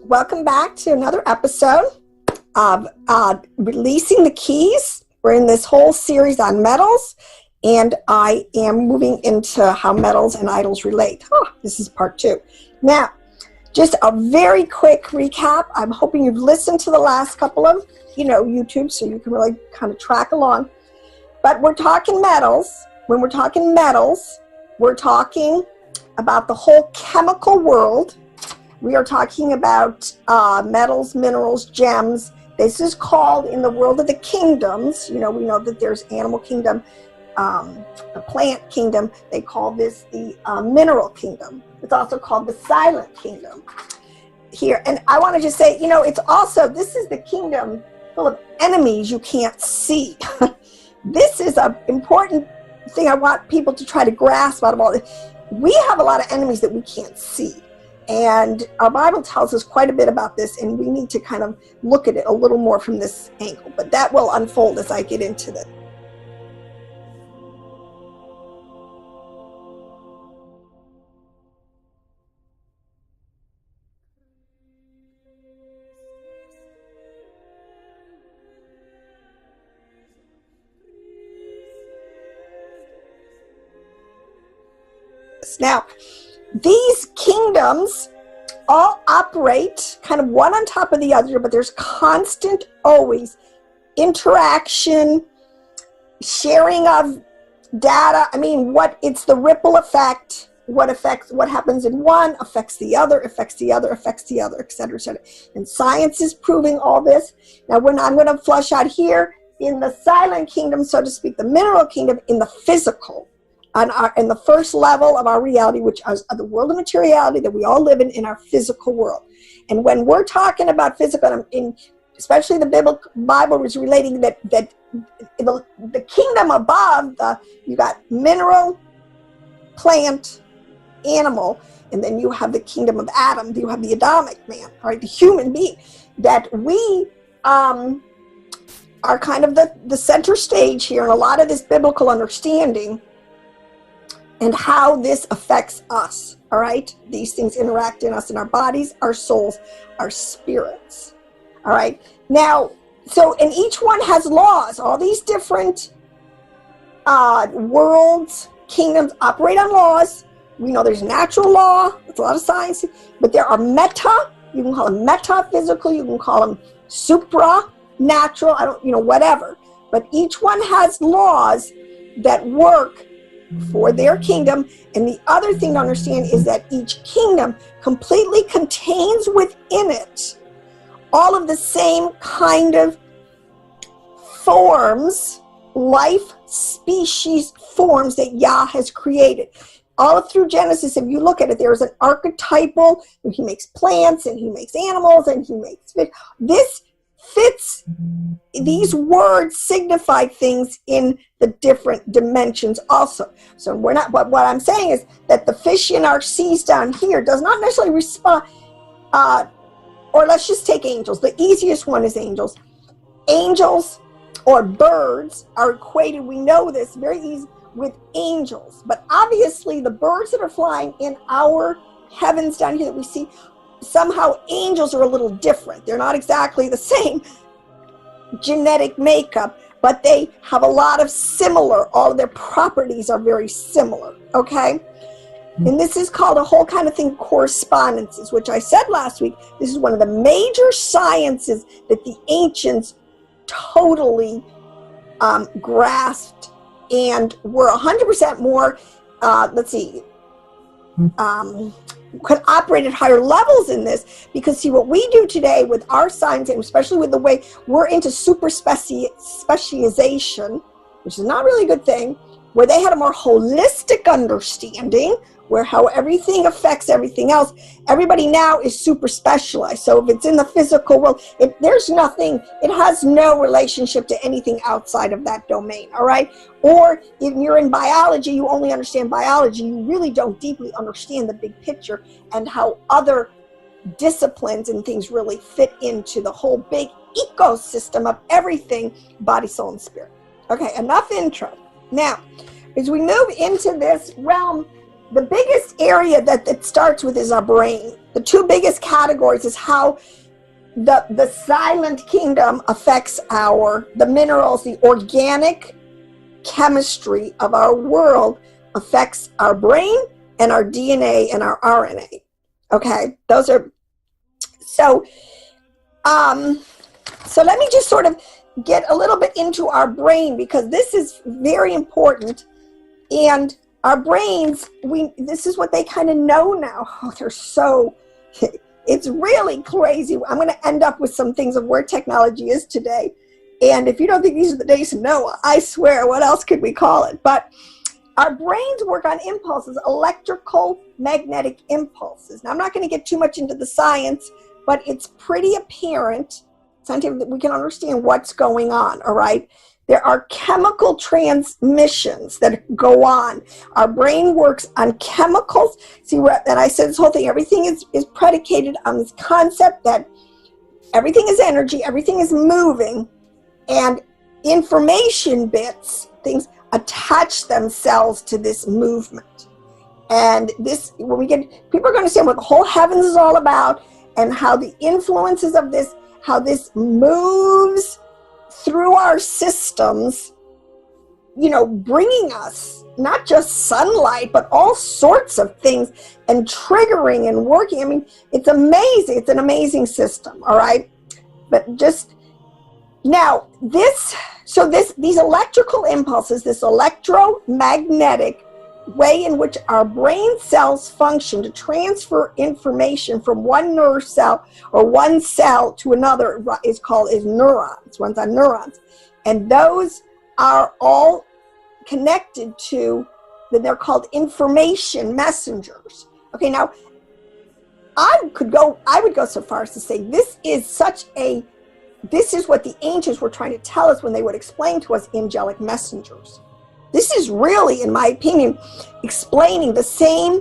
welcome back to another episode of Releasing the Keys. We're in this whole series on metals, and I am moving into how metals and idols relate. This is part 2. Now, just a very quick recap. I'm hoping you've listened to the last couple of, YouTube, so you can really kind of track along. But we're talking metals. When we're talking metals, we're talking about the whole chemical world. We are talking about metals, minerals, gems. This is called, in the world of the kingdoms, we know that there's animal kingdom, the plant kingdom. They call this the mineral kingdom. It's also called the silent kingdom here. And I want to just say, it's also, this is the kingdom full of enemies you can't see. This is an important thing I want people to try to grasp out of all this. We have a lot of enemies that we can't see. And our Bible tells us quite a bit about this, and we need to kind of look at it a little more from this angle. But that will unfold as I get into this. Now, these kingdoms all operate kind of one on top of the other, but there's constant, always interaction, sharing of data. It's the ripple effect. What happens in one affects the other, affects the other, affects the other, et cetera, et cetera. And science is proving all this. Now, when I'm going to flush out here in the silent kingdom, so to speak, the mineral kingdom, in the physical, in the first level of our reality, which is the world of materiality that we all live in our physical world. And when we're talking about physical, especially the Bible is relating that the kingdom above, you got mineral, plant, animal, and then you have the kingdom of Adam. You have the Adamic man, right? The human being, that we are kind of the center stage here, and a lot of this biblical understanding and how this affects us, all right? These things interact in us, in our bodies, our souls, our spirits, all right? Now, and each one has laws. All these different worlds, kingdoms operate on laws. We know there's natural law, there's a lot of science, but there are meta, you can call them metaphysical, you can call them supranatural, whatever. But each one has laws that work for their kingdom. And the other thing to understand is that each kingdom completely contains within it all of the same kind of forms, life species forms that Yah has created. All through Genesis, if you look at it, there's an archetypal, he makes plants and he makes animals and he makes fish. This fits, these words signify things in the different dimensions also. So we're not, but what I'm saying is that the fish in our seas down here does not necessarily respond, or let's just take angels. The easiest one is angels. Angels or birds are equated, we know this very easy, with angels. But obviously the birds that are flying in our heavens down here that we see, somehow angels are a little different. They're not exactly the same genetic makeup, but they have a lot of similar, all of their properties are very similar, okay? And this is called a whole kind of thing, correspondences, which I said last week. This is one of the major sciences that the ancients totally grasped and were 100% more, could operate at higher levels in this, because see what we do today with our science, and especially with the way we're into super specialization, which is not really a good thing, where they had a more holistic understanding, where how everything affects everything else. Everybody now is super specialized. So if it's in the physical world, there's nothing, it has no relationship to anything outside of that domain, all right? Or if you're in biology, you only understand biology. You really don't deeply understand the big picture and how other disciplines and things really fit into the whole big ecosystem of everything, body, soul, and spirit. Okay, enough intro. Now, as we move into this realm the biggest area that it starts with is our brain. The two biggest categories is how the silent kingdom affects the minerals, the organic chemistry of our world affects our brain and our DNA and our RNA. Okay, those are, so let me just sort of get a little bit into our brain, because this is very important. And our brains, this is what they kind of know now. Oh, they're so, it's really crazy. I'm going to end up with some things of where technology is today. And if you don't think these are the days to know, I swear, what else could we call it? But our brains work on impulses, electrical magnetic impulses. Now, I'm not going to get too much into the science, but it's pretty apparent, scientific, that we can understand what's going on, all right? There are chemical transmissions that go on. Our brain works on chemicals. See, and I said this whole thing, everything is predicated on this concept that everything is energy, everything is moving, and information bits, things, attach themselves to this movement. And this, when we get, people are going to understand what the whole heavens is all about, and how the influences of this, how this moves through our systems, you know, bringing us not just sunlight, but all sorts of things, and triggering and working. I mean, it's amazing. It's an amazing system, all right? But just now, these electrical impulses, this electromagnetic way in which our brain cells function to transfer information from one nerve cell or one cell to another is neurons, runs on neurons. And those are all connected to, they're called information messengers. Okay, now, I would go so far as to say this is what the ancients were trying to tell us when they would explain to us angelic messengers. This is really, in my opinion, explaining the same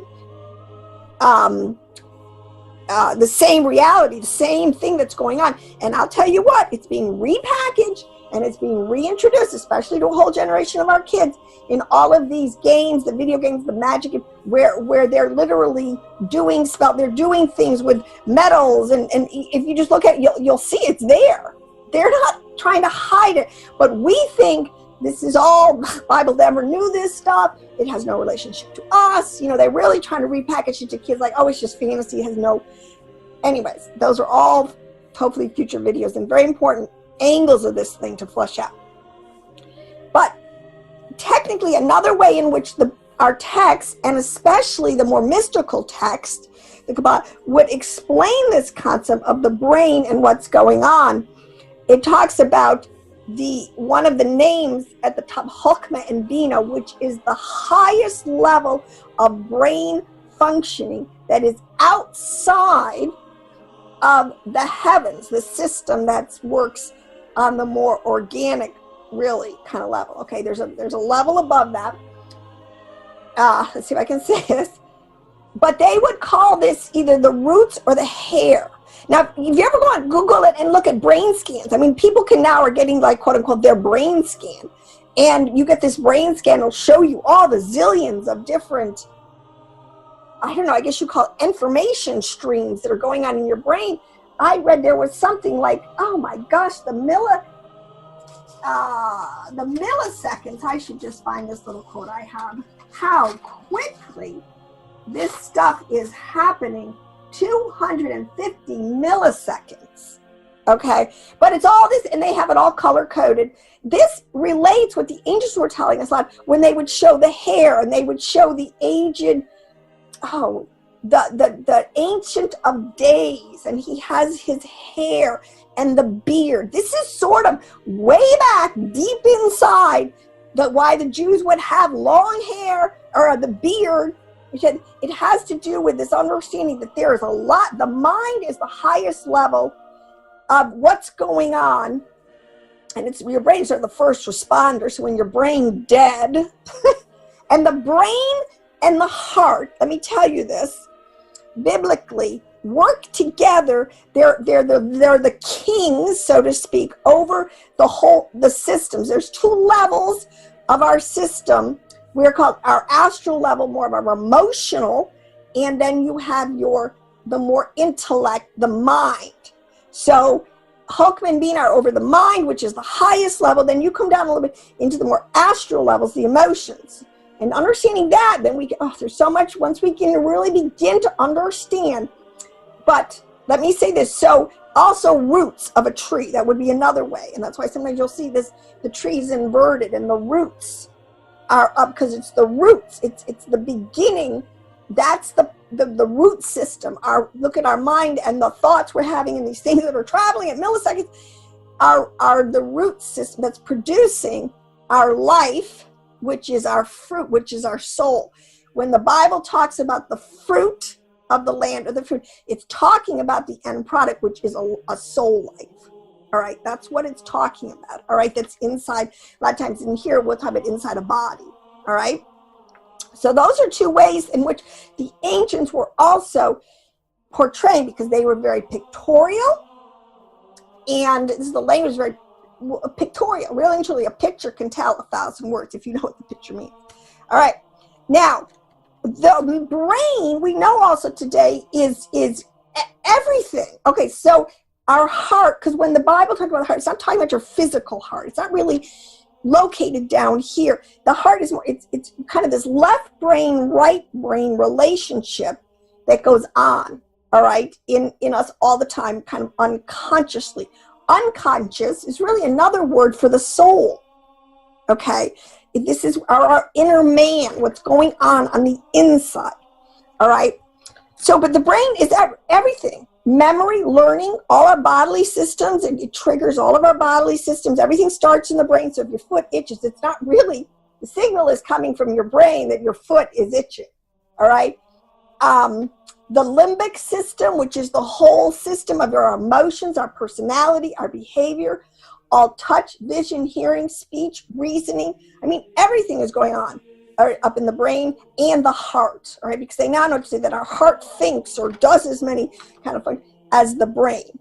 reality, the same thing that's going on. And I'll tell you what, it's being repackaged and it's being reintroduced, especially to a whole generation of our kids, in all of these games, the video games, the magic, where they're literally doing things with metals, and if you just look at it, you'll see it's there. They're not trying to hide it, but we think this is all, Bible never knew this stuff, it has no relationship to us. You know, they're really trying to repackage it to kids like, oh, it's just fantasy, it has no. Anyways, those are all hopefully future videos and very important angles of this thing to flesh out. But technically, another way in which our text, and especially the more mystical text, the Kabbalah, would explain this concept of the brain and what's going on, it talks about one of the names at the top, Chokmah and Bina, which is the highest level of brain functioning that is outside of the heavens, the system that works on the more organic, really kind of level. Okay, there's a level above that. Let's see if I can say this. But they would call this either the roots or the hair. Now, if you ever go on Google it and look at brain scans, I mean, people are getting, like, quote unquote, their brain scan. And you get this brain scan, it'll show you all the zillions of different, I don't know, I guess you call it information streams that are going on in your brain. I read there was something like, oh my gosh, the milliseconds, I should just find this little quote I have, how quickly this stuff is happening. 250 milliseconds, okay? But it's all this, and they have it all color-coded. This relates what the angels were telling us about when they would show the hair, and they would show the aged, the Ancient of Days, and he has his hair and the beard. This is sort of way back, deep inside, why the Jews would have long hair, or the beard. It has to do with this understanding that there is a lot, the mind is the highest level of what's going on, and it's your brains are the first responders. So when your brain dead, and the brain and the heart, let me tell you this, biblically work together. They're the kings, so to speak, over the systems. There's two levels of our system we're called our astral level, more of our emotional, and then you have the more intellect, the mind. So Hokman being are over the mind, which is the highest level. Then you come down a little bit into the more astral levels, the emotions. And understanding that, then we can, there's so much, once we can really begin to understand. But let me say this, so also roots of a tree, that would be another way. And that's why sometimes you'll see this, the tree's inverted and the roots are up, because it's the roots, it's the beginning. That's the root system. Look at our mind and the thoughts we're having and these things that are traveling at milliseconds are the root system that's producing our life, which is our fruit, which is our soul. When the Bible talks about the fruit of the land or the fruit, it's talking about the end product, which is a soul life. All right, that's what it's talking about. All right, that's inside. A lot of times in here, we'll talk about inside a body. All right. So those are two ways in which the ancients were also portraying, because they were very pictorial, and this is the language very pictorial. Really and truly, a picture can tell 1,000 words if you know what the picture means. All right. Now, the brain, we know also today is everything. Okay, so our heart, because when the Bible talks about the heart, it's not talking about your physical heart. It's not really located down here. The heart is more, it's kind of this left brain, right brain relationship that goes on, all right, in us all the time, kind of unconsciously. Unconscious is really another word for the soul, okay? This is our inner man, what's going on the inside, all right? So, but the brain is everything. Memory, learning, all our bodily systems, it triggers all of our bodily systems. Everything starts in the brain. So if your foot itches, it's not really, the signal is coming from your brain that your foot is itching, all right? The limbic system, which is the whole system of our emotions, our personality, our behavior, all touch, vision, hearing, speech, reasoning. I mean, everything is going on up in the brain and the heart, all right? Because they now know to say that our heart thinks or does as many kind of things as the brain.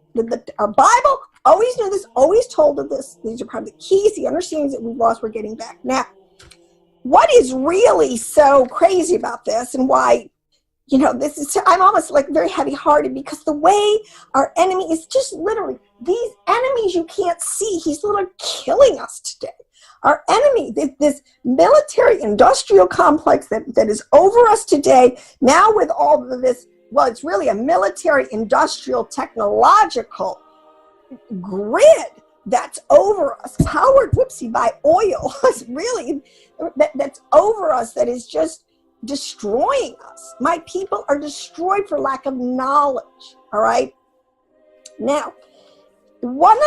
Our Bible always knew this, always told us this. These are probably the keys, the understandings that we've lost, we're getting back. Now, what is really so crazy about this, and why, you know, this is, I'm almost like very heavy-hearted, because the way our enemy is just literally, these enemies you can't see, he's literally killing us today. Our enemy, this military industrial complex that is over us today, now with all of this, well, it's really a military industrial technological grid that's over us, powered, by oil. It's really, that's over us, that is just destroying us. My people are destroyed for lack of knowledge, all right? Now, one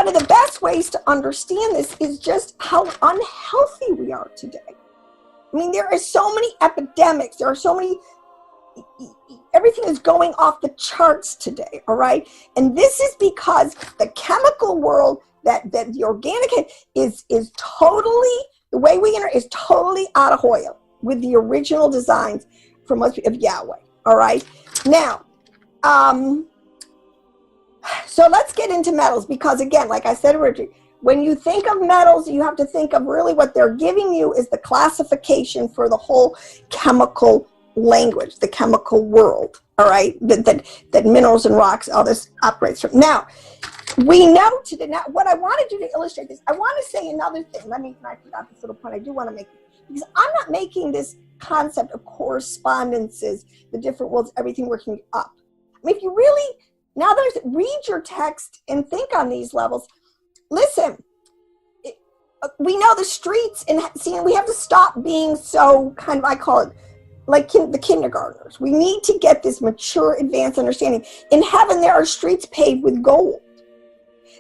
of the best ways to understand this is just how unhealthy we are today. I mean, there are so many epidemics. There are so many, everything is going off the charts today, all right? And this is because the chemical world, that the organic is totally, the way we enter is totally out of oil with the original designs from of Yahweh, all right? Now, so let's get into metals, because again, like I said originally, when you think of metals, you have to think of really what they're giving you is the classification for the whole chemical language, the chemical world, all right, that minerals and rocks, all this operates from. Now, we know today, now what I want to do to illustrate this, I want to say another thing. I forgot this little point I do want to make, because I'm not making this concept of correspondences, the different worlds, everything working up. I mean, if you really, now read your text and think on these levels. Listen, we know the streets, and we have to stop being so kind of, I call it like the kindergartners. We need to get this mature, advanced understanding. In heaven, there are streets paved with gold.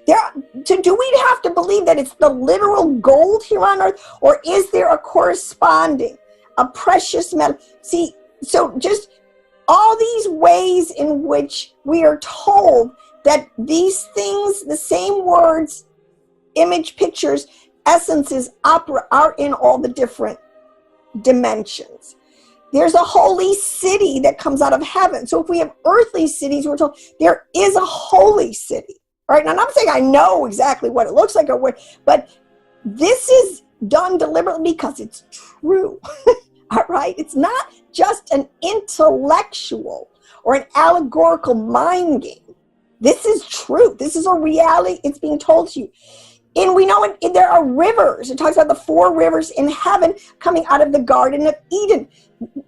Do we have to believe that it's the literal gold here on earth, or is there a corresponding, a precious metal? See, so just all these ways in which we are told that these things, the same words, image, pictures, essences, are in all the different dimensions. There's a holy city that comes out of heaven. So if we have earthly cities, we're told there is a holy city. All right, now I'm not saying I know exactly what it looks like or what, but this is done deliberately because it's true. All right? It's not just an intellectual or an allegorical mind game. This is true. This is a reality. It's being told to you. And we know there are rivers. It talks about the 4 rivers in heaven coming out of the Garden of Eden.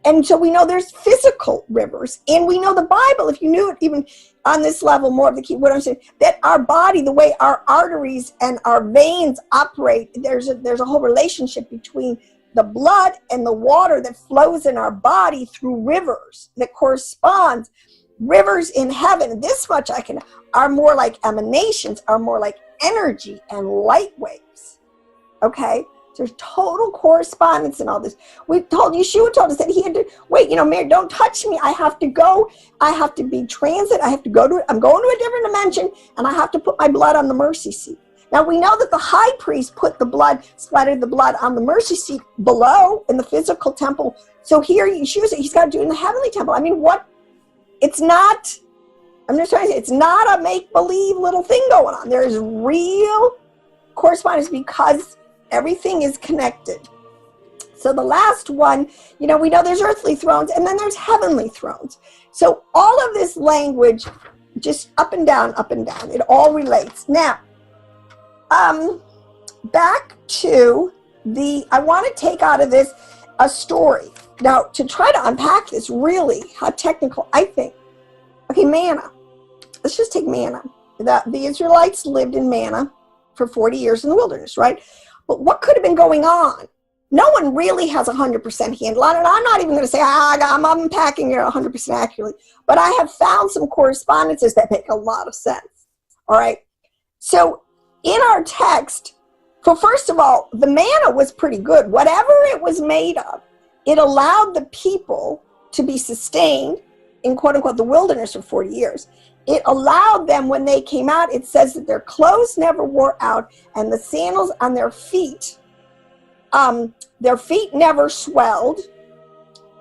And so we know there's physical rivers. And we know the Bible, if you knew it even on this level, more of the key, what I'm saying, that our body, the way our arteries and our veins operate, there's a whole relationship between the blood and the water that flows in our body through rivers that corresponds. Rivers in heaven, this much are more like emanations, are more like energy and light waves. Okay? There's total correspondence in all this. Yeshua told us that he had to, wait, Mary, don't touch me. I have to go. I have to be transit. I'm going to a different dimension, and I have to put my blood on the mercy seat. Now, we know that the high priest splattered the blood on the mercy seat below in the physical temple. So here, Yeshua said he's got to do it in the heavenly temple. I mean, it's not, I'm just trying to say, it's not a make-believe little thing going on. There is real correspondence because everything is connected. So the last one, we know there's earthly thrones and then there's heavenly thrones. So all of this language, just up and down, it all relates. Now, back to I want to take out of this a story. Now, to try to unpack this really, how technical, I think. Okay, manna. Let's just take manna. The Israelites lived in manna for 40 years in the wilderness, right? But what could have been going on? No one really has 100% handle on it. I'm not even going to say I'm unpacking it 100% accurately. But I have found some correspondences that make a lot of sense. All right? So in our text, first of all, the manna was pretty good. Whatever it was made of, it allowed the people to be sustained in quote-unquote the wilderness for 40 years. It allowed them, when they came out, it says that their clothes never wore out and the sandals on their feet never swelled,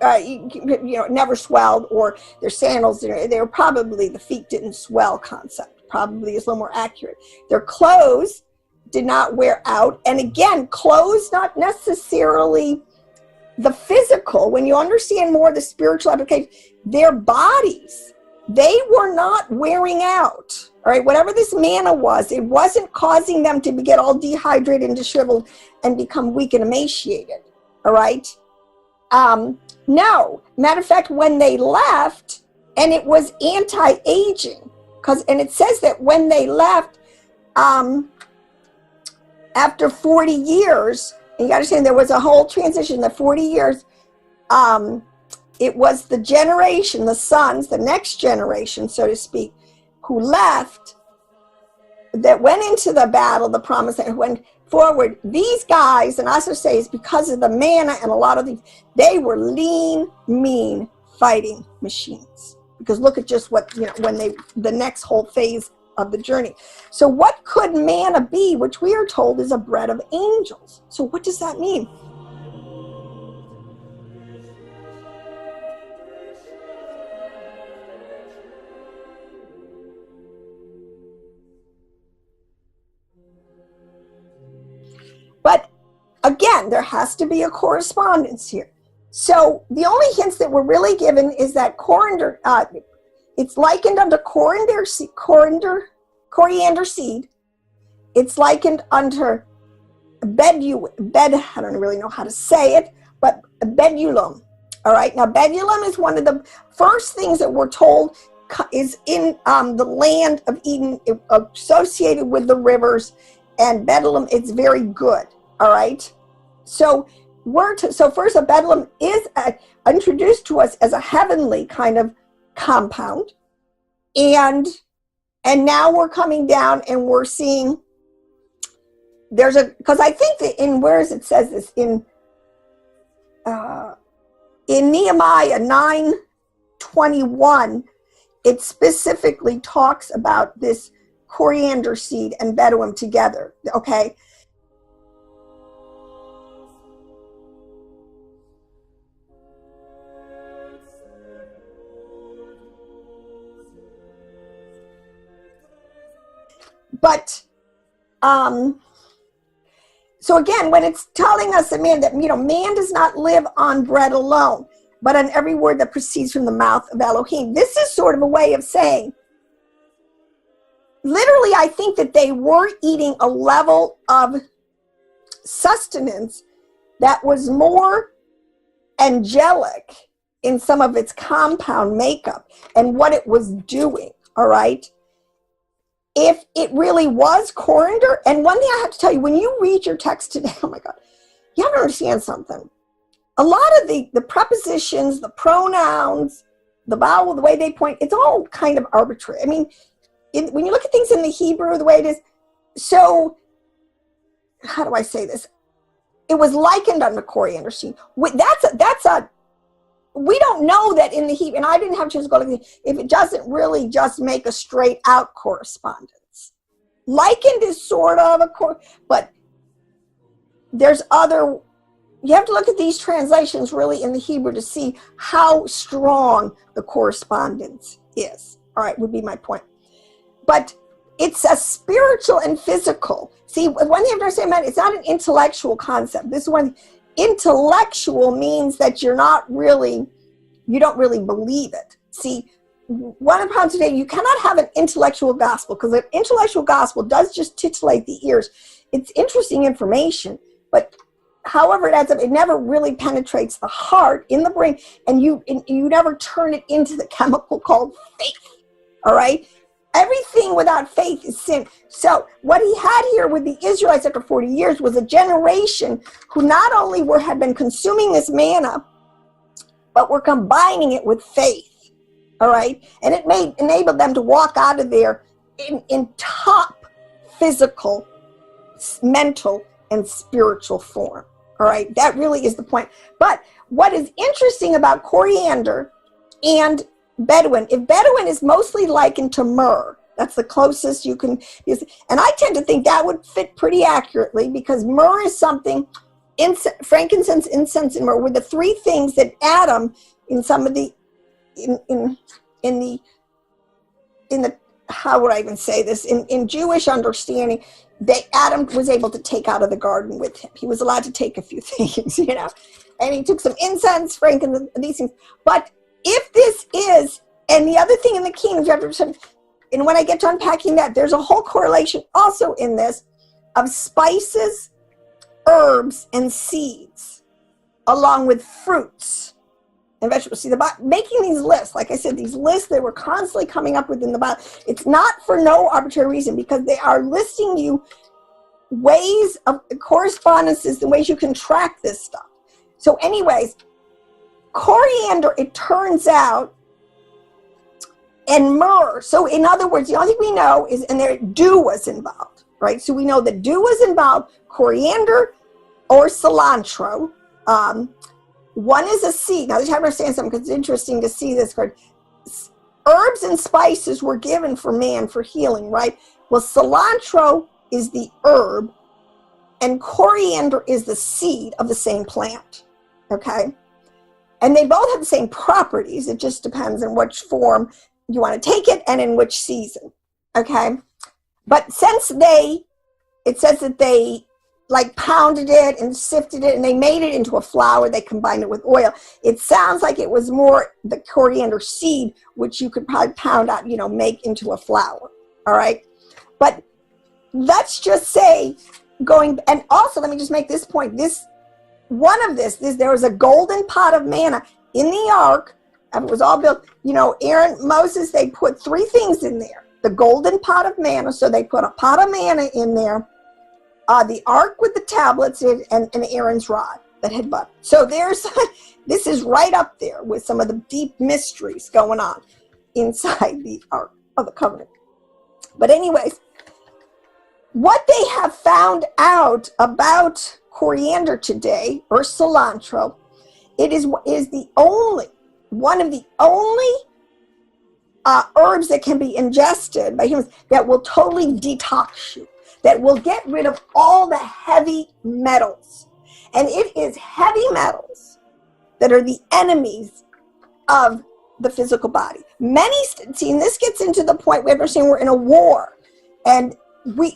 never swelled, or their sandals, they were probably, the feet didn't swell concept, probably is a little more accurate. Their clothes did not wear out. And again, clothes, not necessarily the physical. When you understand more of the spiritual application, their bodies, they were not wearing out. All right, whatever this manna was, it wasn't causing them to get all dehydrated and disheveled and become weak and emaciated. All right. No, matter of fact, when they left, and it was anti-aging, and it says that when they left, after 40 years, and you got to understand there was a whole transition. The 40 years, it was the generation, the sons, the next generation, so to speak, who left, that went into the battle, the promise, and went forward. These guys, and I also say it's because of the manna and a lot of these, they were lean, mean fighting machines. Because look at just what, the next whole phase of the journey. So what could manna be, which we are told is a bread of angels? So what does that mean? But again, there has to be a correspondence here. So the only hints that we're really given is that coriander, it's likened unto coriander seed. It's likened unto I don't really know how to say it, but bedulum. All right. Now, bedulum is one of the first things that we're told is in the land of Eden, associated with the rivers, and bedulum, it's very good. All right. So first, a bedulum is introduced to us as a heavenly kind of compound, and now we're coming down and we're seeing because I think that it says this in Nehemiah 9:21, it specifically talks about this coriander seed and bedouin together. Okay. But So again, when it's telling us that man does not live on bread alone, but on every word that proceeds from the mouth of Elohim. This is sort of a way of saying, literally, I think that they were eating a level of sustenance that was more angelic in some of its compound makeup and what it was doing, all right? If it really was coriander, and one thing I have to tell you, when you read your text today, oh my God, you have to understand something. A lot of the prepositions, the pronouns, the vowel, the way they point, it's all kind of arbitrary. I mean, when you look at things in the Hebrew, the way it is, so, how do I say this? It was likened unto coriander seed. We don't know that in the Hebrew, and I didn't have a chance to go look at it, if it doesn't really just make a straight out correspondence. Likened is sort of but there's other, you have to look at these translations really in the Hebrew to see how strong the correspondence is. All right, would be my point. But it's a spiritual and physical. See, one thing you have to understand, man, it's not an intellectual concept. This one, intellectual means that you don't really believe it. See, one of the problems today, you cannot have an intellectual gospel, because an intellectual gospel does just titillate the ears. It's interesting information, but however it adds up, it never really penetrates the heart in the brain, and you never turn it into the chemical called faith. All right? Everything without faith is sin. So what he had here with the Israelites after 40 years was a generation who not only had been consuming this manna, but were combining it with faith. All right? And it enabled them to walk out of there in top physical, mental, and spiritual form. All right? That really is the point. But what is interesting about coriander and Bedouin, if Bedouin is mostly likened to myrrh, that's the closest you can use. And I tend to think that would fit pretty accurately, because myrrh is something, frankincense, incense, and myrrh were the three things that Adam, in some of the, in the, how would I even say this, in Jewish understanding, that Adam was able to take out of the garden with him. He was allowed to take a few things, and he took some incense, frankincense, these things. But if this is, and the other thing in the Kings, and when I get to unpacking that, there's a whole correlation also in this of spices, herbs, and seeds, along with fruits and vegetables. See, making these lists, like I said, these lists, they were constantly coming up within the Bible. It's not for no arbitrary reason, because they are listing you ways of correspondences, the ways you can track this stuff. So anyways, coriander, it turns out, and myrrh. So in other words, the only thing we know is, and there, dew was involved, right? So we know that dew was involved, coriander or cilantro. One is a seed. Now, this have to understand something, because it's interesting to see this. Herbs and spices were given for man for healing, right? Well, cilantro is the herb, and coriander is the seed of the same plant, okay? And they both have the same properties. It just depends on which form you want to take it and in which season, okay? But since it says that they like pounded it and sifted it and they made it into a flour, they combined it with oil. It sounds like it was more the coriander seed, which you could probably pound out, make into a flour, all right? But let's just say and also let me just make this point. There was a golden pot of manna in the ark. It was all built, Aaron, Moses, they put three things in there. The golden pot of manna, so they put a pot of manna in there, the ark with the tablets and Aaron's rod that had butter. So this is right up there with some of the deep mysteries going on inside the ark of the covenant. But anyways, what they have found out about coriander today, or cilantro, it is one of the only herbs that can be ingested by humans that will totally detox you, that will get rid of all the heavy metals. And it is heavy metals that are the enemies of the physical body. And this gets into the point we understand we're in a war. And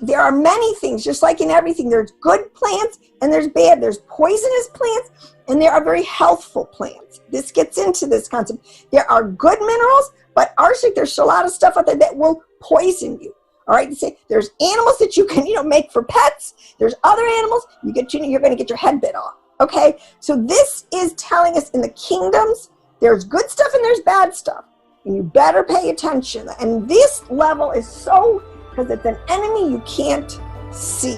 there are many things, just like in everything. There's good plants and there's bad. There's poisonous plants and there are very healthful plants. This gets into this concept. There are good minerals, but arsenic, there's a lot of stuff out there that will poison you. All right, there's animals that you can, make for pets. There's other animals you're going to get your head bit off. Okay, so this is telling us in the kingdoms, there's good stuff and there's bad stuff, and you better pay attention. And this level is so, because it's an enemy you can't see.